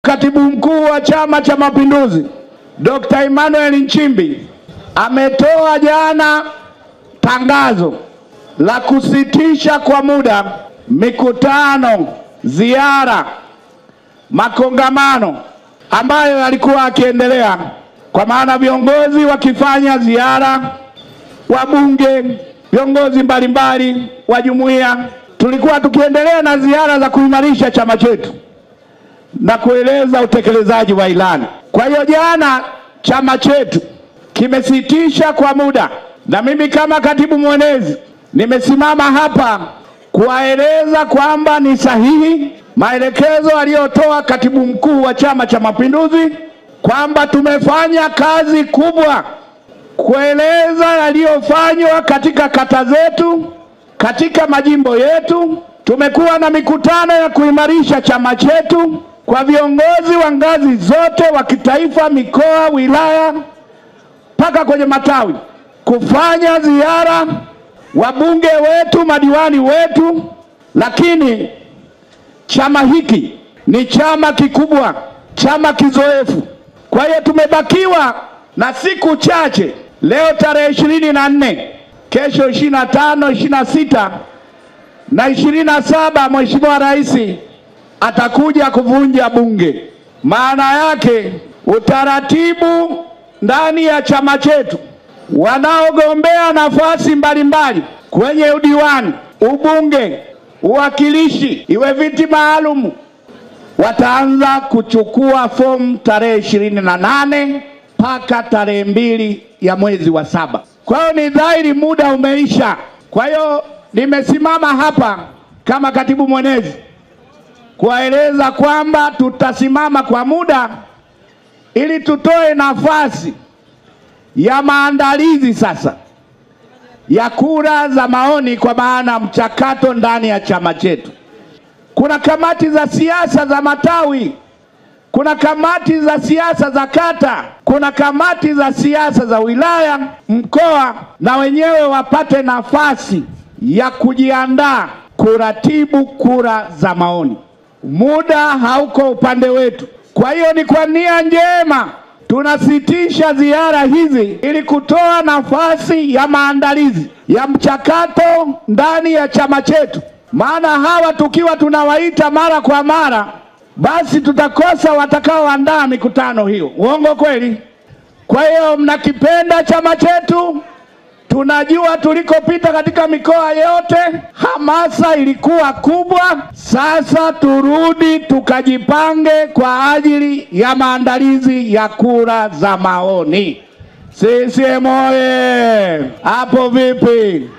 Katibu mkuu wa Chama cha Mapinduzi Dr. Emmanuel Nchimbi ametoa jana tangazo la kusitisha kwa muda mikutano, ziara, makongamano ambayo yalikuwa akiendelea, kwa maana viongozi wakifanya ziara, wabunge, viongozi mbalimbali wa jumuiya. Tulikuwa tukiendelea na ziara za kuimarisha chama chetu na kueleza utekelezaji wa ilani. Kwa hiyo jana chama chetu kimesitisha kwa muda, na mimi kama katibu mwenezi nimesimama hapa kuwaeleza kwamba ni sahihi maelekezo aliyotoa katibu mkuu wa Chama cha Mapinduzi, kwamba tumefanya kazi kubwa kueleza yaliyofanywa katika kata zetu, katika majimbo yetu. Tumekuwa na mikutano ya kuimarisha chama chetu kwa viongozi wa ngazi zote wa kitaifa, mikoa, wilaya, mpaka kwenye matawi, kufanya ziara, wabunge wetu, madiwani wetu. Lakini chama hiki ni chama kikubwa, chama kizoefu. Kwa hiyo tumebakiwa na siku chache, leo tarehe 24, kesho 25, 26 na 27 Mheshimiwa Rais atakuja kuvunja bunge. Maana yake utaratibu ndani ya chama chetu, wanaogombea nafasi mbalimbali kwenye udiwani, ubunge, uwakilishi, iwe viti maalum, wataanza kuchukua fomu tarehe 28 mpaka tarehe 2 ya mwezi wa 7. Kwa hiyo ni dhahiri muda umeisha. Kwa hiyo nimesimama hapa kama katibu mwenezi kuwaeleza kwamba tutasimama kwa muda ili tutoe nafasi ya maandalizi sasa ya kura za maoni, kwa maana mchakato ndani ya chama chetu. Kuna kamati za siasa za matawi, kuna kamati za siasa za kata, kuna kamati za siasa za wilaya, mkoa, na wenyewe wapate nafasi ya kujiandaa kuratibu kura za maoni. Muda hauko upande wetu. Kwa hiyo ni kwa nia njema tunasitisha ziara hizi ili kutoa nafasi ya maandalizi ya mchakato ndani ya chama chetu. Maana hawa tukiwa tunawaita mara kwa mara, basi tutakosa watakaoandaa mikutano hiyo. Uongo kweli? Kwa hiyo mnakipenda chama chetu. Tunajua tulikopita katika mikoa yote, hamasa ilikuwa kubwa. Sasa turudi tukajipange kwa ajili ya maandalizi ya kura za maoni. CCM oye! Hapo vipi?